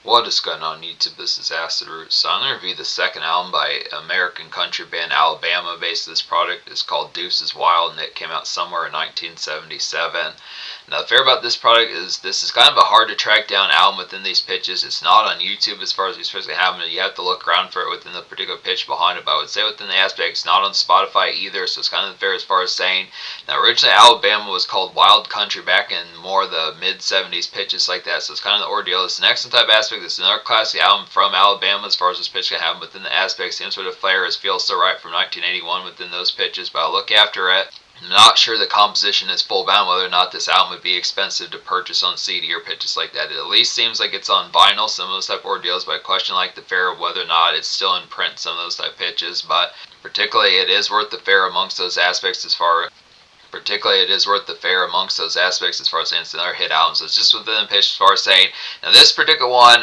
What is going on YouTube? This is Acid Root. So I'm going to review the second album by American country band Alabama. Based this product is called Deuces Wild, and it came out somewhere in 1977. Now the fair about this product is this is kind of a hard to track down album within these pitches. It's not on YouTube as far as these supposed to have them. You have to look around for it within the particular pitch behind it. But I would say within the aspect, it's not on Spotify either, so it's kind of fair as far as saying. Now originally Alabama was called Wildcountry back in more of the mid-70s pitches like that, so it's kind of the ordeal. It's an excellent type aspect. It's another classic album from Alabama as far as this pitch can have within the aspect. Same sort of flair as Feels So Right from 1981 within those pitches, but I'll look after it. I'm not sure the composition is full bound, whether or not this album would be expensive to purchase on CD or pitches like that. It at least seems like it's on vinyl, some of those type of ordeals, but I question like the fare of whether or not it's still in print, some of those type of pitches, but particularly it is worth the fare amongst those aspects as far as saying it's another hit album. So it's just within the pitch as far as saying. Now this particular one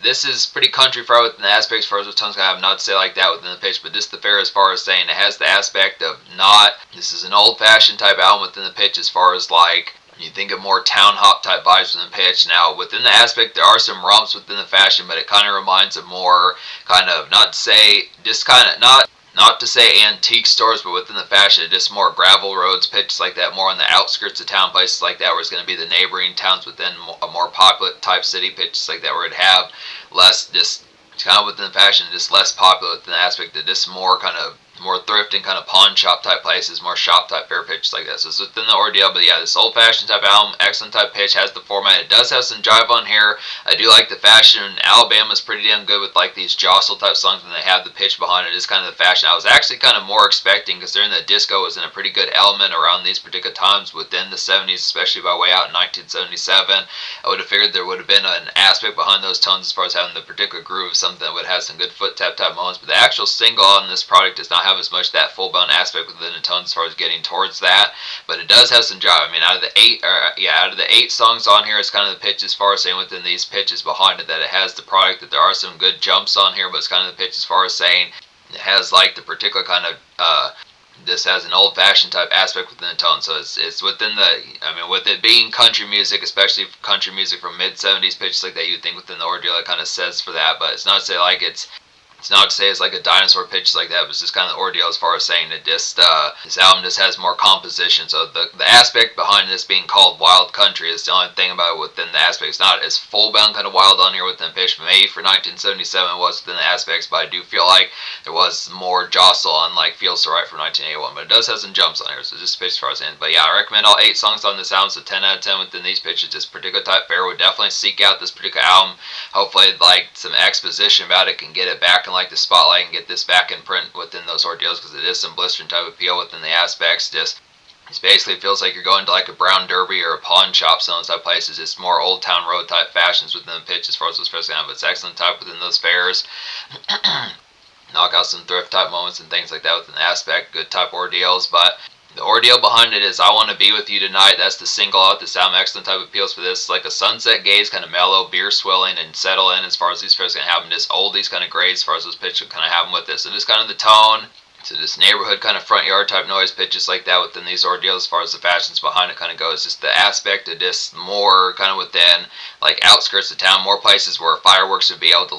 this is pretty country far within the aspects as far as what tongue's gonna have, not to say like that within the pitch, but this is the fair as far as saying it has the aspect of not, this is an old fashioned type album within the pitch as far as like, you think of more town hop type vibes within the pitch. Now within the aspect there are some romps within the fashion, but it kind of reminds of more kind of, not to say, just kind of, not to say antique stores, but within the fashion, just more gravel roads, pitches like that, more on the outskirts of town, places like that, where it's going to be the neighboring towns within a more popular type city, pitches like that, where it'd have less, just kind of within the fashion, just less popular within the aspect of just more kind of more thrifting kind of pawn shop type places, more shop type fair pitches like that. So it's within the ordeal, but yeah, this old fashioned type album, excellent type pitch, has the format. It does have some jive on here. I do like the fashion. Alabama's pretty damn good with like these jostle type songs when they have the pitch behind it. It's kind of the fashion. I was actually kind of more expecting, considering that disco was in a pretty good element around these particular times within the 70s, especially by way out in 1977. I would have figured there would have been an aspect behind those tones as far as having the particular groove of something that would have some good foot tap type moments, but the actual single on this product does not have as much that full bound aspect within the tones as far as getting towards that, but it does have some jive. I mean, out of the eight songs on here, it's kind of the pitch as far as saying within these pitches behind it that it has the product, that there are some good jumps on here, but it's kind of the pitch as far as saying it has like the particular kind of this has an old-fashioned type aspect within the tone, so it's within the, I mean, with it being country music, especially country music from mid-70s pitches like that, you'd think within the ordeal it kind of says for that, but it's not to say like it's not to say it's like a dinosaur pitch like that, but it's just kind of the ordeal as far as saying it just, this album just has more composition. So the aspect behind this being called Wild Country is the only thing about it within the aspect. It's not as full bound kind of wild on here within the pitch, but maybe for 1977 it was within the aspects, but I do feel like there was more jostle on like Feels So Right from 1981, but it does have some jumps on here, so just pitch as far as saying. But yeah, I recommend all 8 songs on this album, so 10 out of 10 within these pitches. This particular type fair would definitely seek out this particular album. Hopefully like some exposition about it can get it back in like the spotlight and get this back in print within those ordeals, because it is some blistering type appeal within the aspects. Just it basically feels like you're going to like a brown derby or a pawn shop, some of those type places. It's more old town road type fashions within the pitch as far as those fairs go, but it's excellent type within those fairs. Knock out some thrift type moments and things like that within the aspect, good type ordeals, but the ordeal behind it is I Want to Be With You Tonight. That's the single out. The sound excellent type of appeals for this. It's like a sunset gaze, kind of mellow, beer swilling, and settle in as far as these fairs can have them. Just oldies kind of great as far as those pitches kind of have them with this. So just kind of the tone. So this neighborhood kind of front yard type noise pitches like that within these ordeals as far as the fashions behind it kind of goes. Just the aspect of just more kind of within like outskirts of town, more places where fireworks would be able to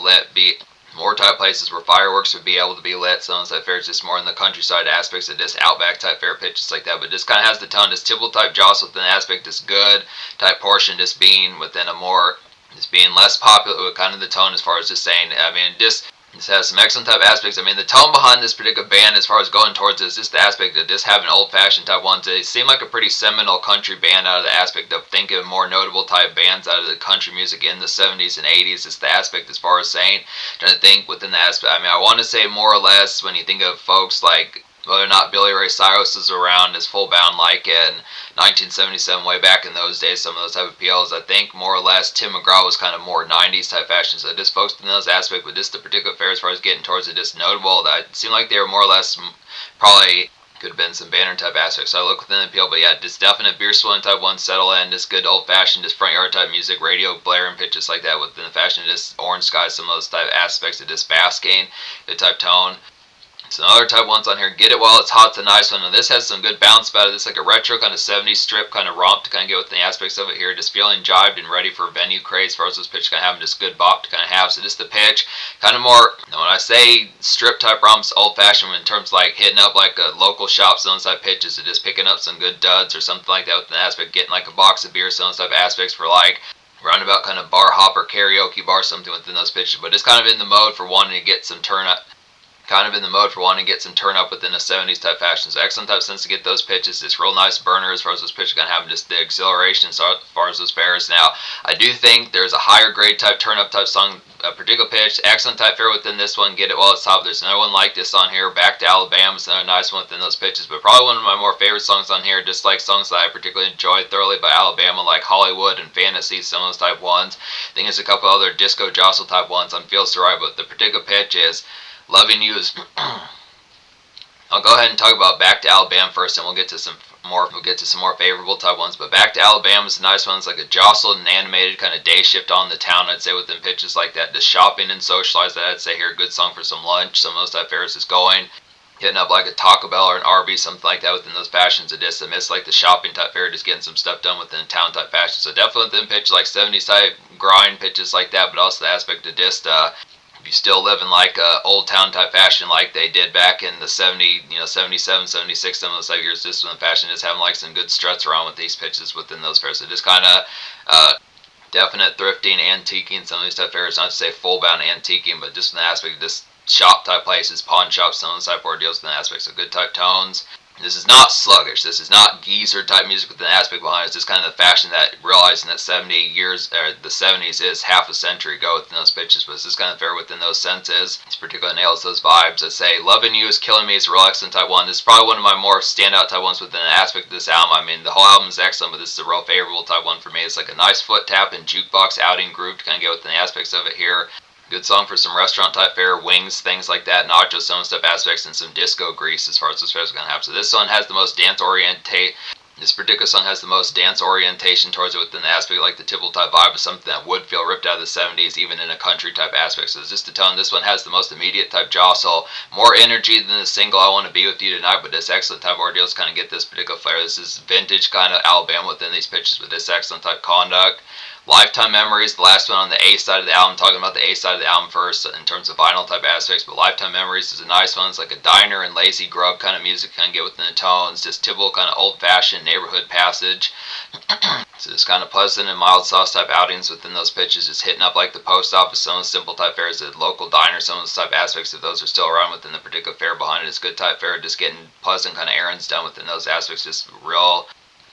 more type places where fireworks would be able to be lit. Some of that fair is just more in the countryside aspects of this outback type fair pitches like that, but just kind of has the tone, this typical type jostle within the aspect, this good type portion just being within a more, just being less popular with kind of the tone as far as just saying, I mean, just this has some excellent type aspects. I mean, the tone behind this particular band as far as going towards this, just the aspect of just having old-fashioned type ones. They seem like a pretty seminal country band out of the aspect of thinking of more notable type bands out of the country music in the 70s and 80s. It's the aspect as far as saying, trying to think within the aspect. I mean, I want to say more or less when you think of folks like, whether or not Billy Ray Cyrus is around as full bound like in 1977, way back in those days, some of those type of appeals. I think more or less Tim McGraw was kind of more 90s type fashion, so just focused in those aspects, but just the particular fair as far as getting towards it, just notable that it seemed like they were more or less probably could have been some banner type aspects. So I look within the appeal, but yeah, just definite beer swilling type one, settle in, just good old fashioned, just front yard type music, radio blaring pitches like that within the fashion, just orange skies, some of those type aspects of just basking, good type tone. So other type ones on here, Get It While It's Hot's a nice one. Now this has some good bounce about it. This like a retro kind of 70s strip kind of romp to kind of get with the aspects of it here. Just feeling jived and ready for venue craze as far as this pitch kind of having just good bop to kind of have. So just the pitch, kind of more, when I say strip type romps, old fashioned in terms of like hitting up like a local shop, selling type pitches, so just picking up some good duds or something like that with an aspect, getting like a box of beer, selling type aspects for like roundabout kind of bar hopper, karaoke bar, something within those pitches. But it's kind of in the mode for wanting to get some turn up within a 70s type fashion. So excellent type sense to get those pitches. It's real nice burner as far as those pitches going to have just the exhilaration as far as those bears. Now, I do think there's a higher grade type turn up type song, a particular pitch. Excellent type fare within this one. Get It While It's Hot. There's another one like this on here. Back to Alabama is another nice one within those pitches. But probably one of my more favorite songs on here, just like songs that I particularly enjoy thoroughly by Alabama, like Hollywood and Fantasy, some of those type ones. I think there's a couple other disco jostle type ones on Feels So Right, but the particular pitch is Loving You is I'll go ahead and talk about Back to Alabama first, and we'll get to some more favorable type ones. But Back to Alabama is a nice one. It's like a jostled and animated kind of day shift on the town, I'd say, within pitches like that. The shopping and socialize that, I'd say here, good song for some lunch. Some of those type fares is going. Hitting up like a Taco Bell or an Arby's, something like that within those fashions. It just amidst like the shopping type fare, just getting some stuff done within town type fashion. So definitely within pitches like 70s type grind pitches like that, but also the aspect of just you still live in like a old town type fashion like they did back in the 77, 76, some of those type years, just in the fashion, just having like some good struts around with these pitches within those fairs. So just kind of definite thrifting, antiquing, some of these type fairs, not to say full bound antiquing, but just in the aspect of just shop type places, pawn shops, some of those type ordeals in the aspects of good type tones. This is not sluggish. This is not geezer type music with an aspect behind it. It's just kind of the fashion that realizing that 70 years, or the 70s is half a century ago within those pitches, but it's just kind of fair within those senses. It's particularly nails those vibes. I'd say Loving You Is Killing Me is a real excellent type one. This is probably one of my more standout type ones within an aspect of this album. I mean, the whole album is excellent, but this is a real favorable type one for me. It's like a nice foot tap and jukebox outing groove to kind of get within the aspects of it here. Good song for some restaurant type fare, wings, things like that, nachos, some stuff aspects, and some disco grease as far as this fare is going to have. So this one has the most This particular song has the most dance orientation towards it within the aspect, like the typical type vibe of something that would feel ripped out of the 70s, even in a country type aspect. So just to tone, this one has the most immediate type jostle, more energy than the single I Want to Be With You Tonight, but this excellent type ordeals kind of get this particular flair. This is vintage kind of Alabama within these pitches with this excellent type conduct. Lifetime Memories, the last one on the A side of the album, talking about the A side of the album first in terms of vinyl type aspects, but Lifetime Memories is a nice one. It's like a diner and lazy grub kind of music, kind of get within the tones, just typical kind of old-fashioned neighborhood passage. So just kind of pleasant and mild sauce type outings within those pitches, just hitting up like the post office, some of the simple type fares, the local diner, some of those type aspects, if those are still around within the particular fare behind it, it's good type fare, just getting pleasant kind of errands done within those aspects, just real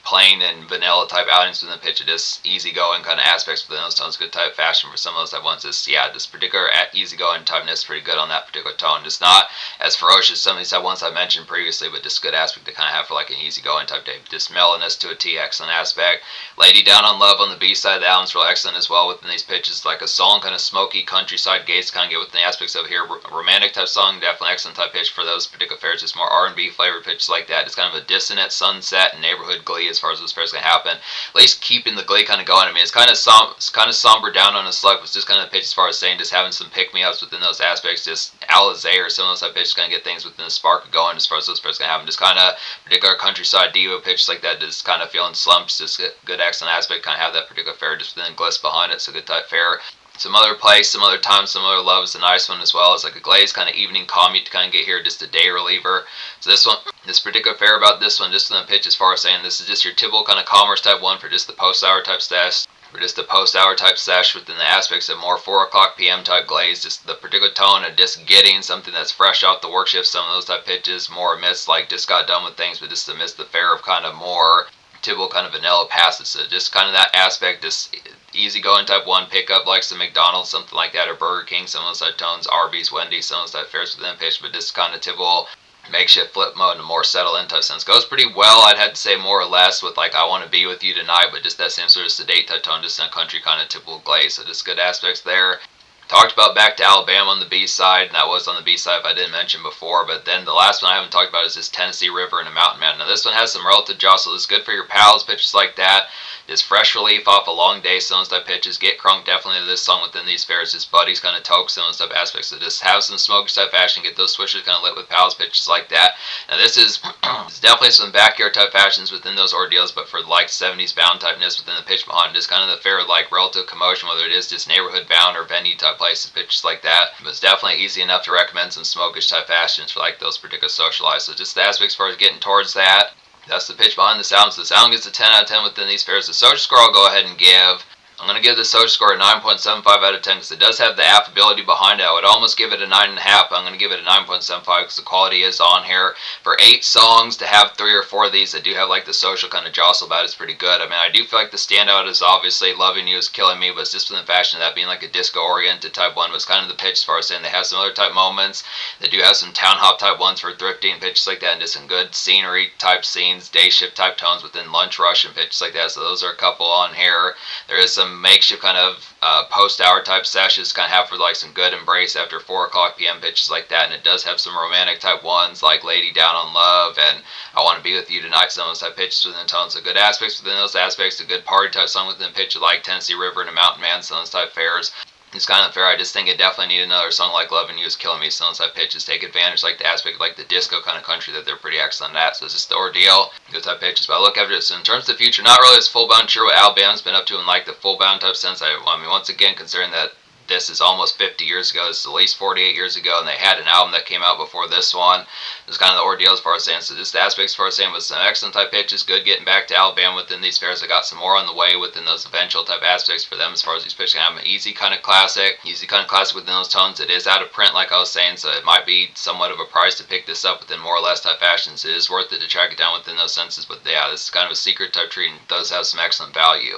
plain and vanilla type outings within the pitch. It is easygoing kind of aspects within those tones. Good type fashion for some of those type ones. This particular easygoing typeness is pretty good on that particular tone. Just not as ferocious as some of these type ones I mentioned previously, but just good aspect to kind of have for like an easygoing type day. Just mellowness to a T, excellent aspect. Lady Down on Love on the B side of the album is real excellent as well within these pitches. Like a song, kind of smoky countryside gates, kind of get within the aspects of here. Romantic type song, definitely excellent type pitch for those particular fares. Just more R&B flavored pitches like that. It's kind of a dissonant sunset and neighborhood glee as far as those fares can happen. At least keeping the glee kind of going. I mean, it's kind of somber down on a slug, but it's just kind of pitch as far as saying just having some pick-me-ups within those aspects. Just Alizé or some of those type pitches kind of get things within the spark of going as far as those fares can happen. Just kind of particular countryside diva pitches like that, just kind of feeling slumps. Just good excellent aspect, kind of have that particular fare just within gliss behind it. So good type fare. Some other place, some other time, some other love is a nice one as well. It's like a glazed kind of evening commute to kind of get here, just a day reliever. So this particular fare about this one, just in the pitch as far as saying this is just your typical kind of commerce type one for just the post-hour type stash. For just the post-hour type sesh within the aspects of more 4 o'clock p.m. type glaze, just the particular tone of just getting something that's fresh off the work shift, some of those type pitches, more amidst like just got done with things, but just amidst the fare of kind of more typical kind of vanilla passes. So just kind of that aspect, just easy going type one, pick up like some McDonald's, something like that, or Burger King, some of those type tones, Arby's, Wendy's, some of those type fares within the pitch, but just kind of typical makeshift flip mode and a more settled in type sense. Goes pretty well, I'd have to say, more or less with like I Want to Be With You Tonight, but just that same sort of sedate type tone, just in a country kind of typical glaze. So just good aspects there. Talked about Back to Alabama on the B side, and that was on the B side if I didn't mention before. But then the last one I haven't talked about is this Tennessee River and a Mountain Man. Now this one has some relative jostle. It's good for your pals, pitches like that. This fresh relief off a long day, some type pitches. Get Crunk definitely this song within these fairs. His buddies kind of toke some type aspects. So just have some smoke type fashion, get those swishers kind of lit with pals, pitches like that. Now this is definitely some backyard type fashions within those ordeals, but for like 70s bound typeness within the pitch behind, just kind of the fair like relative commotion, whether it is just neighborhood bound or venue type places, pitches like that. But it's definitely easy enough to recommend some smokish type fashions for like those particular socialized. So just the aspects as far as getting towards that. That's the pitch behind the sound. So the sound gets a 10 out of 10 within these fairs. The social score I'll go ahead and give. I'm going to give the social score a 9.75 out of 10 because it does have the affability behind it. I would almost give it a 9.5. I'm going to give it a 9.75 because the quality is on here. For 8 songs, to have 3 or 4 of these that do have like the social kind of jostle about it is pretty good. I mean, I do feel like the standout is obviously Loving You Is Killing Me, but it's just within the fashion of that being like a disco-oriented type one was kind of the pitch as far as saying they have some other type moments. They do have some town hop type ones for thrifting and pitches like that, and just some good scenery type scenes, day shift type tones within lunch rush and pitches like that. So those are a couple on here. There is some makeshift kind of post-hour type sessions, kind of have for like some good embrace after 4 o'clock p.m. pitches like that, and it does have some romantic type ones like Lady Down on Love and I Want to Be With You Tonight, some of those type pitches within tones. So good aspects within those aspects, a good party type song within the pitch like Tennessee River and a Mountain Man, some of those type fairs. It's kind of fair. I just think it definitely need another song like Loving You Is Killing Me. Some of those type pitches take advantage, like the aspect of like the disco kind of country that they're pretty excellent at. So it's just the ordeal, good type pitches. But I look after it. So in terms of the future, not really as full bound sure what Alabama's been up to in like the full bound type sense. I mean, once again, considering that this is almost 50 years ago, it's at least 48 years ago, and they had an album that came out before this one. It was kind of the ordeal as far as saying. So just the aspects as far as saying was some excellent type pitches, good getting back to Alabama within these fairs. I got some more on the way within those eventual type aspects for them as far as these pitches. I have an easy kind of classic within those tones. It is out of print, like I was saying, so it might be somewhat of a price to pick this up within more or less type fashions. It is worth it to track it down within those senses, but yeah, this is kind of a secret type treat and does have some excellent value.